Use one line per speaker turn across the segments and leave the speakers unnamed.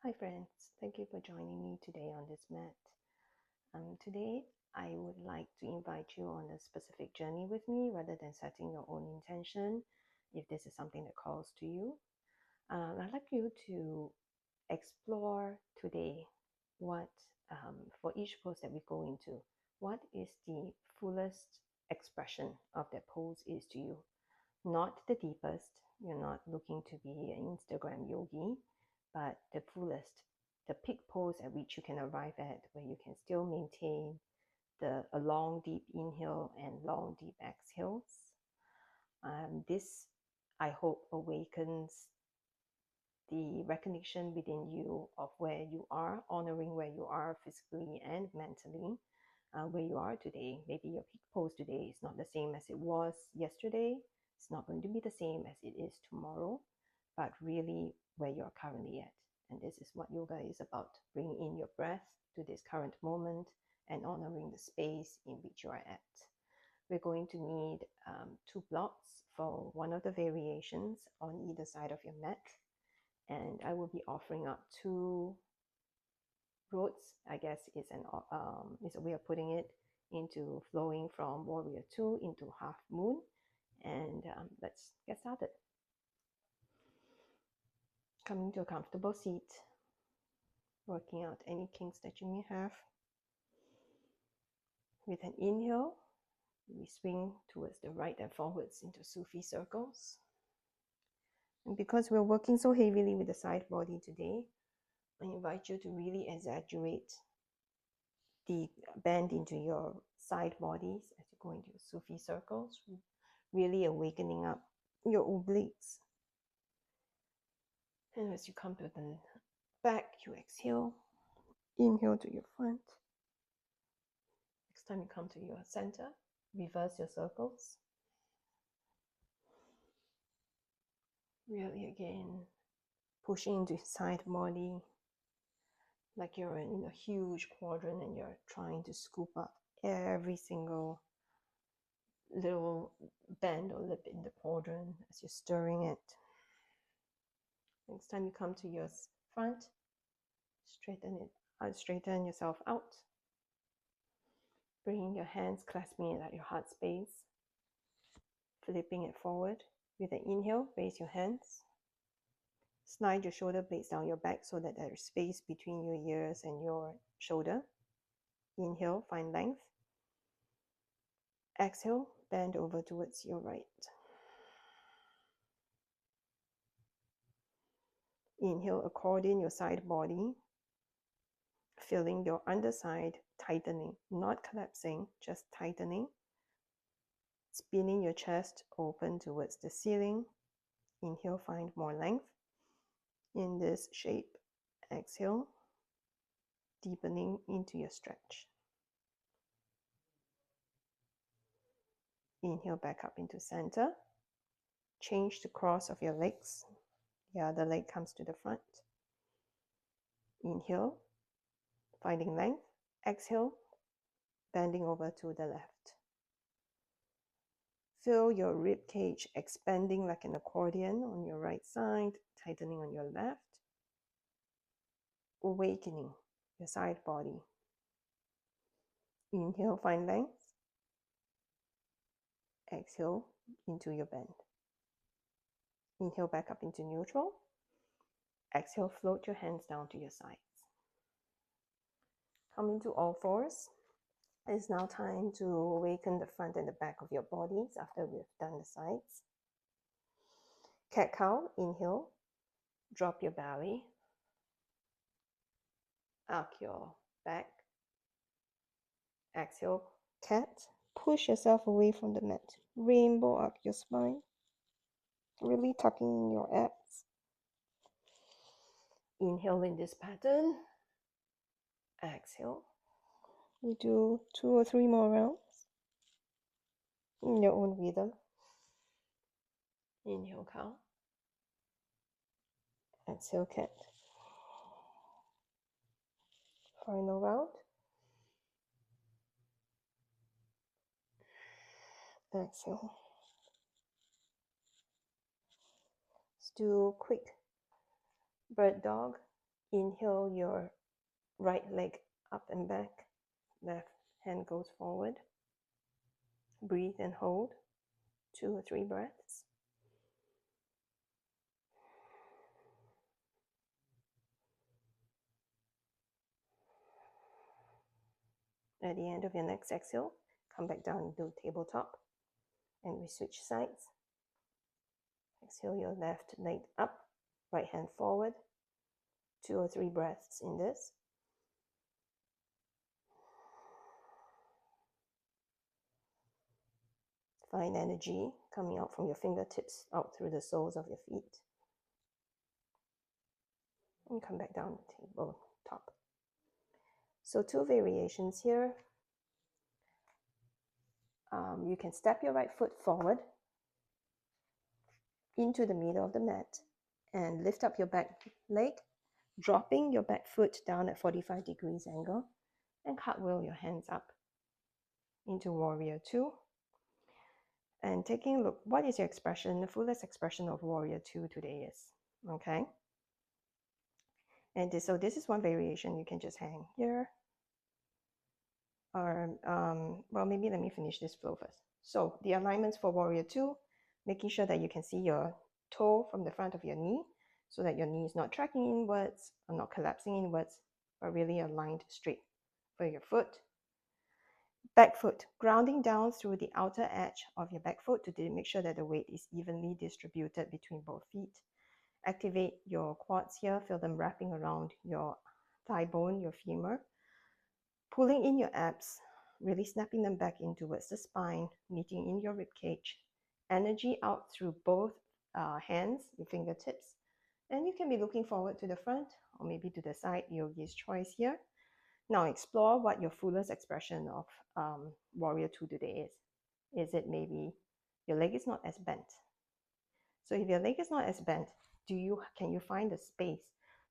Hi friends, thank you for joining me today on this mat. Today I would like to invite you on a specific journey with me rather than setting your own intention if this is something that calls to you. I'd like you to explore today what, for each pose that we go into, what is the fullest expression of that pose is to you. Not the deepest, you're not looking to be an Instagram yogi, but the fullest, the peak pose at which you can arrive at, where you can still maintain a long deep inhale and long deep exhales. This, I hope, awakens the recognition within you of where you are, honoring where you are physically and mentally, where you are today. Maybe your peak pose today is not the same as it was yesterday. It's not going to be the same as it is tomorrow, but really where you're currently at. And this is what yoga is about, bringing in your breath to this current moment and honoring the space in which you are at. We're going to need 2 blocks for one of the variations on either side of your mat. And I will be offering up 2 roads, I guess is a way of putting it, into flowing from Warrior 2 into Half Moon. And let's get started. Coming to a comfortable seat, working out any kinks that you may have. With an inhale, we swing towards the right and forwards into Sufi circles. And because we're working so heavily with the side body today, I invite you to really exaggerate the bend into your side bodies as you go into Sufi circles, really awakening up your obliques. And as you come to the back, you exhale, inhale to your front. Next time you come to your center, reverse your circles. Really again, pushing into side body, like you're in a huge quadrant and you're trying to scoop up every single little bend or lip in the quadrant as you're stirring it. Next time you come to your front, straighten yourself out. Bringing your hands, clasping it at your heart space. Flipping it forward. With an inhale, raise your hands. Slide your shoulder blades down your back so that there is space between your ears and your shoulder. Inhale, find length. Exhale, bend over towards your right. Inhale, accordion your side body, feeling your underside tightening, not collapsing, just tightening. Spinning your chest open towards the ceiling. Inhale, find more length in this shape. Exhale, deepening into your stretch. Inhale back up into center. Change the cross of your legs. The other leg comes to the front. Inhale, finding length. Exhale, bending over to the left. Feel your rib cage expanding like an accordion on your right side, tightening on your left. Awakening your side body. Inhale, find length. Exhale into your bend. Inhale back up into neutral. Exhale, float your hands down to your sides. Come into all fours. It's now time to awaken the front and the back of your bodies after we've done the sides. Cat cow, inhale. Drop your belly. Arc your back. Exhale, cat. Push yourself away from the mat. Rainbow up your spine. Really tucking in your abs. Inhale in this pattern. Exhale. We do 2 or 3 more rounds in your own rhythm. Inhale, cow. Exhale, cat. Final round. Exhale. Let's do quick bird dog. Inhale your right leg up and back. Left hand goes forward. Breathe and hold 2 or 3 breaths. At the end of your next exhale, come back down and do tabletop. And we switch sides. Exhale your left leg up, right hand forward. 2 or 3 breaths in this. Find energy coming out from your fingertips, out through the soles of your feet. And come back down to tabletop. So 2 variations here. You can step your right foot forward into the middle of the mat and lift up your back leg, dropping your back foot down at 45 degrees angle, and cartwheel your hands up into Warrior 2. And taking a look, what is your expression, the fullest expression of Warrior 2 today is, okay? And so this is one variation. You can just hang here. Or, well, maybe let me finish this flow first. So the alignments for Warrior 2, making sure that you can see your toe from the front of your knee so that your knee is not tracking inwards or not collapsing inwards, but really aligned straight for your foot. Back foot, grounding down through the outer edge of your back foot to make sure that the weight is evenly distributed between both feet. Activate your quads here, feel them wrapping around your thigh bone, your femur. Pulling in your abs, really snapping them back in towards the spine, meeting in your rib cage. Energy out through both hands, your fingertips. And you can be looking forward to the front or maybe to the side, yogi's choice here. Now explore what your fullest expression of Warrior 2 today is. Is it maybe your leg is not as bent? So if your leg is not as bent, can you find the space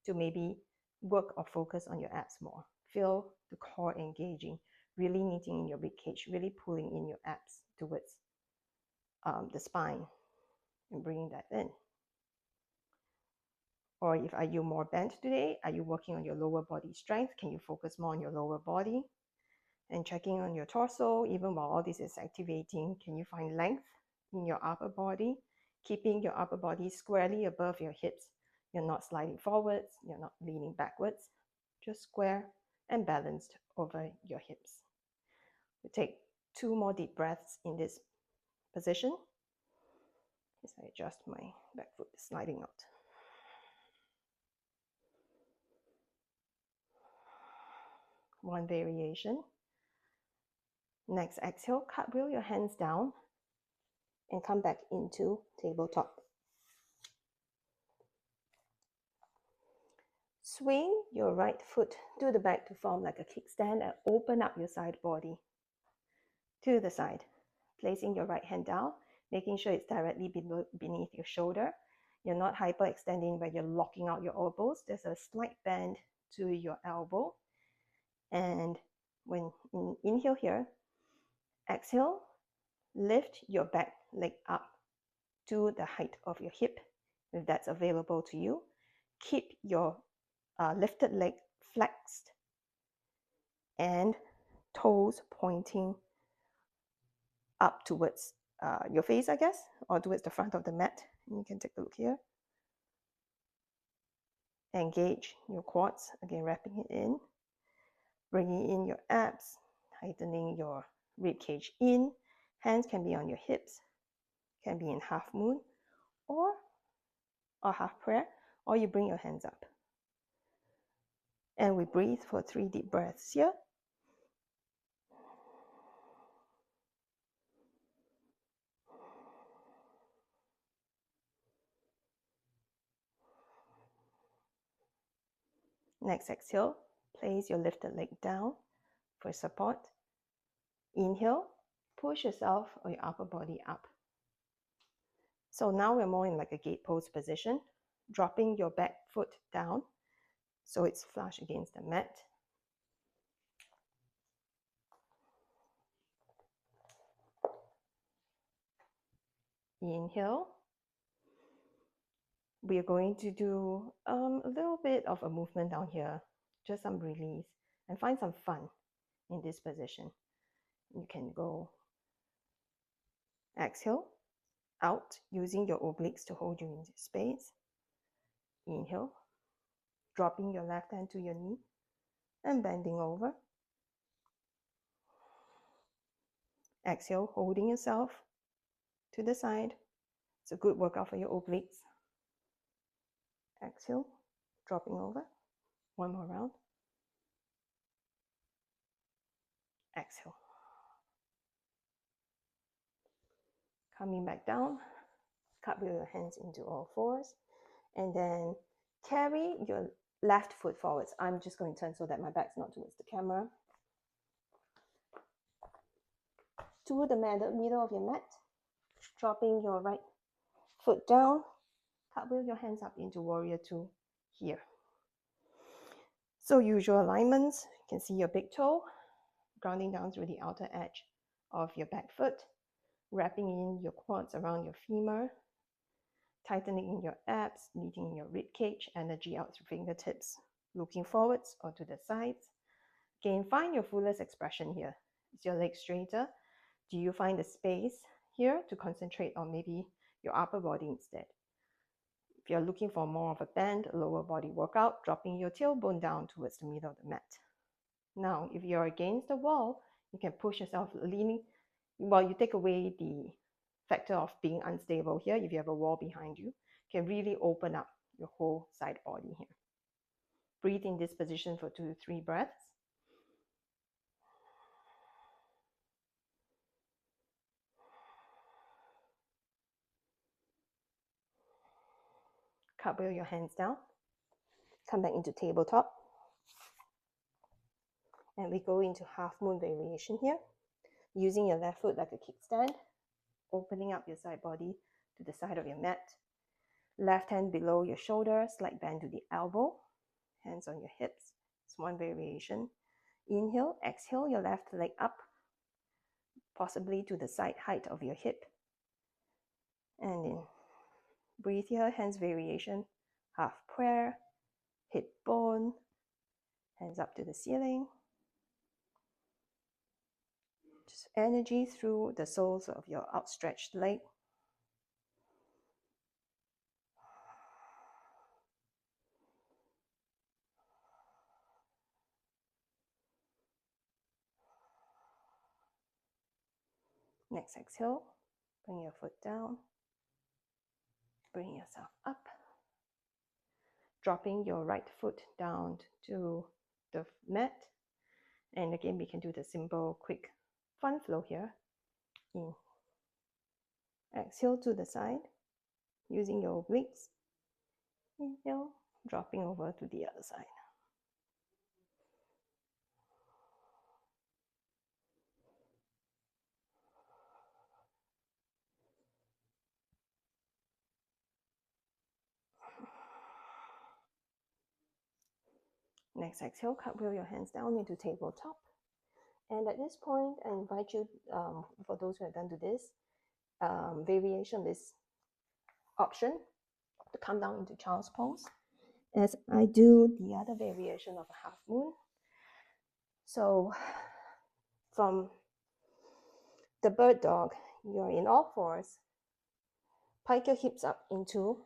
to maybe work or focus on your abs more? Feel the core engaging, really meeting in your rib cage, really pulling in your abs towards the spine and bringing that in. Or are you more bent today? Are you working on your lower body strength? Can you focus more on your lower body? And checking on your torso, even while all this is activating, can you find length in your upper body? Keeping your upper body squarely above your hips. You're not sliding forwards, you're not leaning backwards, just square and balanced over your hips. We take 2 more deep breaths in this position. As I adjust my back foot sliding out. One variation. Next exhale, cartwheel your hands down and come back into tabletop. Swing your right foot to the back to form like a kickstand and open up your side body to the side. Placing your right hand down, making sure it's directly beneath your shoulder. You're not hyperextending where you're locking out your elbows. There's a slight bend to your elbow. And when inhale here, exhale, lift your back leg up to the height of your hip, if that's available to you. Keep your lifted leg flexed and toes pointing up towards your face, I guess, or towards the front of the mat. You can take a look here. Engage your quads, again wrapping it in. Bringing in your abs, tightening your rib cage in. Hands can be on your hips, can be in half moon or half prayer, or you bring your hands up. And we breathe for 3 deep breaths here. Next exhale, place your lifted leg down for support. Inhale, push yourself or your upper body up. So now we're more in like a gate pose position, dropping your back foot down so it's flush against the mat. Inhale. We are going to do a little bit of a movement down here, just some release, and find some fun in this position. You can go exhale out using your obliques to hold you in space. Inhale, dropping your left hand to your knee and bending over. Exhale, holding yourself to the side. It's a good workout for your obliques. Exhale, dropping over. One more round. Exhale. Coming back down, cartwheel your hands into all fours, and then carry your left foot forwards. I'm just going to turn so that my back's not towards the camera. To the middle of your mat, dropping your right foot down, cartwheel your hands up into warrior two here. So usual alignments, you can see your big toe, grounding down through the outer edge of your back foot, wrapping in your quads around your femur, tightening in your abs, meeting in your rib cage, energy out through fingertips, looking forwards or to the sides. Again, find your fullest expression here. Is your leg straighter? Do you find the space here to concentrate on maybe your upper body instead? If you're looking for more of a bend, lower body workout, dropping your tailbone down towards the middle of the mat. Now, if you're against the wall, you can push yourself leaning. Well, you take away the factor of being unstable here. If you have a wall behind you, you can really open up your whole side body here. Breathe in this position for 2 to 3 breaths. Cartwheel your hands down. Come back into tabletop. And we go into half moon variation here. Using your left foot like a kickstand. Opening up your side body to the side of your mat. Left hand below your shoulder, slight bend to the elbow. Hands on your hips. It's one variation. Inhale, exhale your left leg up, possibly to the side height of your hip. And then breathe here, hands variation, half prayer, hip bone, hands up to the ceiling. Just energy through the soles of your outstretched leg. Next exhale, bring your foot down, bring yourself up, dropping your right foot down to the mat. And again, we can do the simple, quick, fun flow here. In. Exhale to the side, using your obliques. Inhale, dropping over to the other side. Next exhale, cartwheel your hands down into tabletop. And at this point, I invite you, for those who have done to this variation, this option, to come down into child's pose as I do the other variation of a half moon. So from the bird dog, you're in all fours, pike your hips up into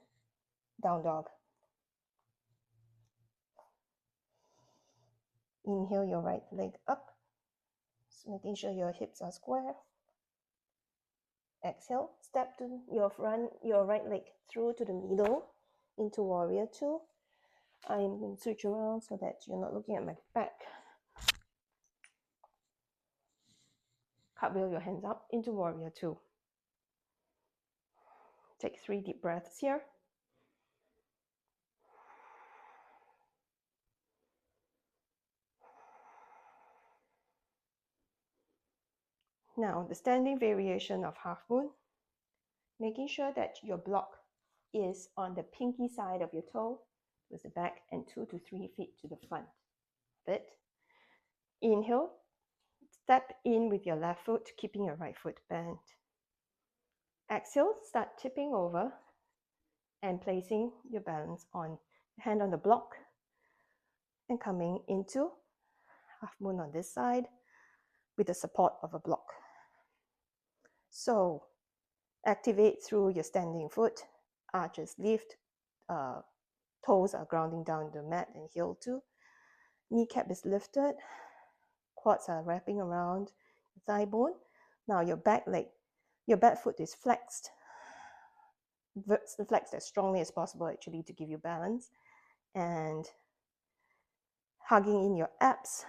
down dog. Inhale your right leg up, so making sure your hips are square. Exhale, step to your right leg through to the middle into warrior two. I'm going to switch around so that you're not looking at my back. Cartwheel your hands up into warrior two. Take 3 deep breaths here. Now, the standing variation of half moon, making sure that your block is on the pinky side of your toe with the back and 2 to 3 feet to the front of it. Inhale, step in with your left foot, keeping your right foot bent. Exhale, start tipping over and placing your balance on hand on the block and coming into half moon on this side with the support of a block. So activate through your standing foot, arches lift, toes are grounding down the mat and heel too. Kneecap is lifted, quads are wrapping around the thigh bone. Now your back leg, your back foot is flexed as strongly as possible actually to give you balance, and hugging in your abs,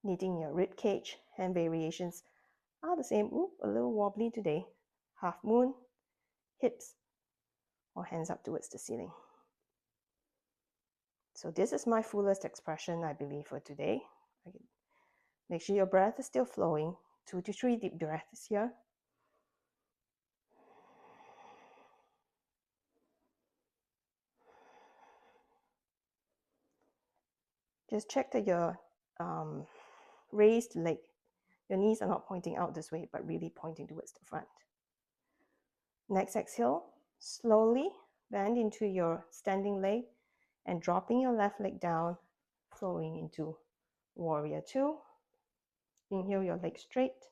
knitting your rib cage. Hand variations are the same. Ooh, a little wobbly today. Half moon, hips, or hands up towards the ceiling. So this is my fullest expression, I believe, for today. Make sure your breath is still flowing. 2 to 3 deep breaths here. Just check that your raised leg, your knees are not pointing out this way, but really pointing towards the front. Next exhale, slowly bend into your standing leg and dropping your left leg down, flowing into warrior two. Inhale your leg straight.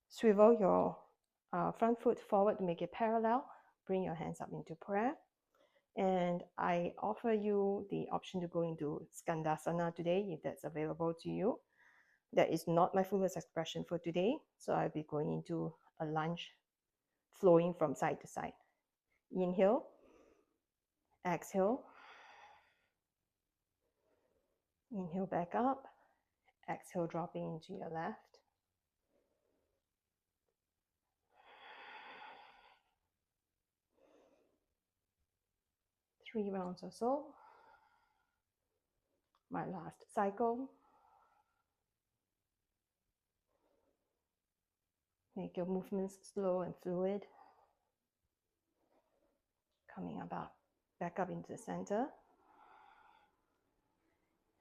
Swivel your front foot forward to make it parallel. Bring your hands up into prayer. And I offer you the option to go into Skandasana today if that's available to you. That is not my fullest expression for today. So I'll be going into a lunge, flowing from side to side. Inhale, exhale. Inhale back up. Exhale, dropping into your left. Three rounds or so. My last cycle. Make your movements slow and fluid. Coming about, back up into the center.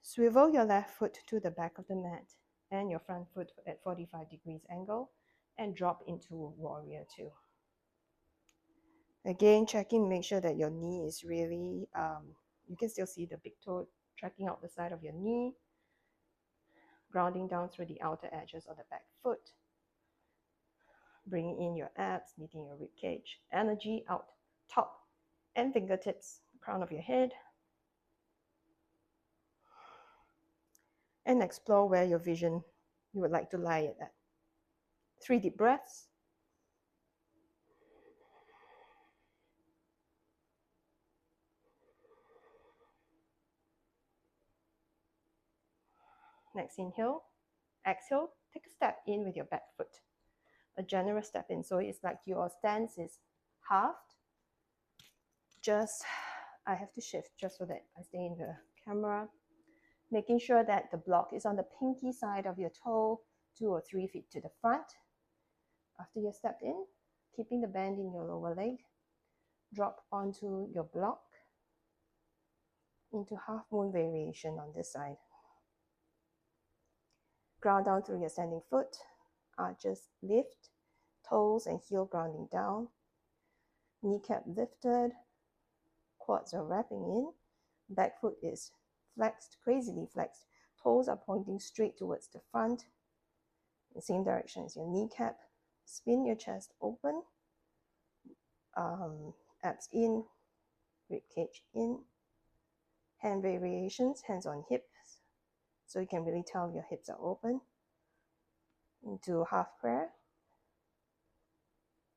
Swivel your left foot to the back of the mat and your front foot at 45 degrees angle and drop into warrior two. Again, checking, make sure that your knee is really, you can still see the big toe tracking out the side of your knee, grounding down through the outer edges of the back foot. Bringing in your abs, knitting your rib cage. Energy out top and fingertips, crown of your head. And explore where your vision, you would like to lie it at. 3 deep breaths. Next inhale. Exhale, take a step in with your back foot. A generous step in. So it's like your stance is halved. I have to shift just so that I stay in the camera. Making sure that the block is on the pinky side of your toe, 2 or 3 feet to the front. After you stepped in, keeping the bend in your lower leg, drop onto your block into half moon variation on this side. Ground down through your standing foot, arches lift, toes and heel grounding down, kneecap lifted, quads are wrapping in, back foot is flexed, crazily flexed, toes are pointing straight towards the front, the same direction as your kneecap. Spin your chest open, abs in, rib cage in, hand variations, hands on hips, so you can really tell your hips are open, into half prayer,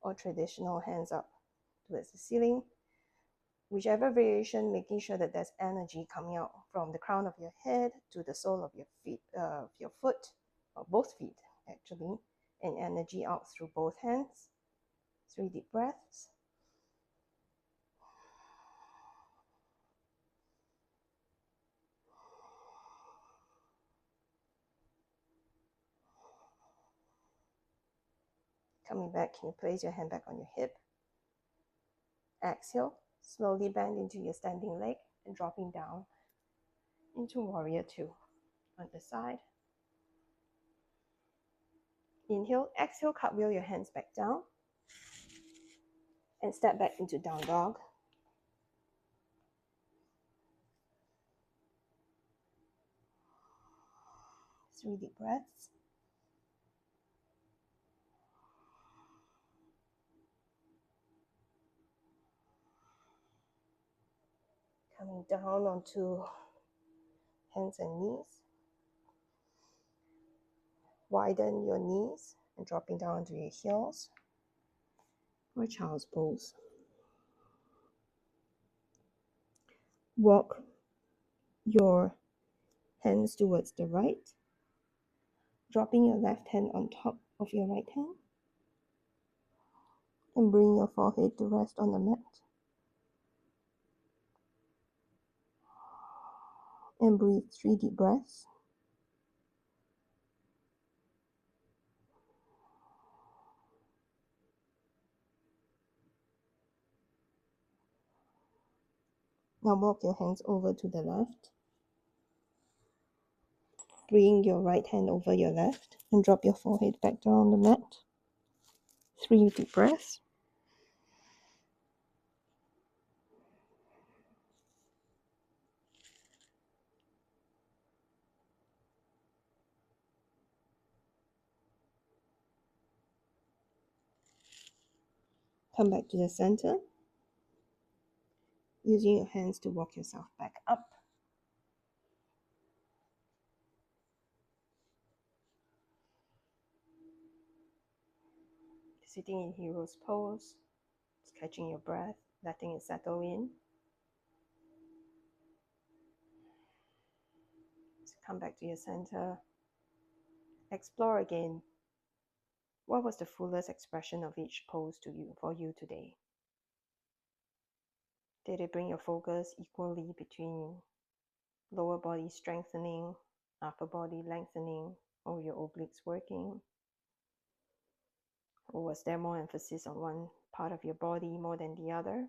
or traditional hands up towards the ceiling. Whichever variation, making sure that there's energy coming out from the crown of your head to the sole of your feet, your foot, or both feet actually, and energy out through both hands. 3 deep breaths. Coming back, can you place your hand back on your hip? Exhale, slowly bend into your standing leg and dropping down into warrior two on the side. Inhale, exhale, cartwheel your hands back down. and step back into down dog. 3 deep breaths. Coming down onto hands and knees. Widen your knees and dropping down onto your heels or child's pose. Walk your hands towards the right, dropping your left hand on top of your right hand, and bring your forehead to rest on the mat. And breathe 3 deep breaths. Now walk your hands over to the left. Bring your right hand over your left and drop your forehead back down on the mat. 3 deep breaths. Come back to the center, using your hands to walk yourself back up. Sitting in hero's pose, just catching your breath, letting it settle in. So come back to your center. Explore again. What was the fullest expression of each pose for you today? Did it bring your focus equally between lower body strengthening, upper body lengthening, or your obliques working? Or was there more emphasis on one part of your body more than the other?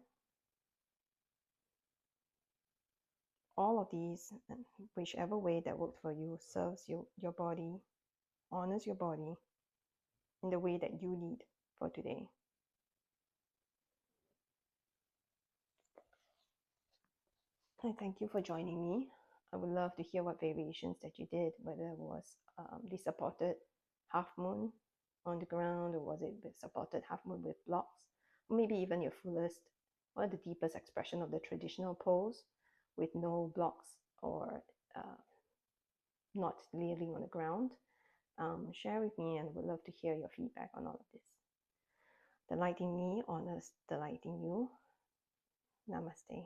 All of these, whichever way that worked for you, serves your body, honors your body in the way that you need for today. I thank you for joining me. I would love to hear what variations that you did, whether it was the supported half moon on the ground, or was it the supported half moon with blocks, or maybe even your fullest, or the deepest expression of the traditional pose with no blocks or not kneeling on the ground. Share with me, and I would love to hear your feedback on all of this. Delighting me honors delighting you. Namaste.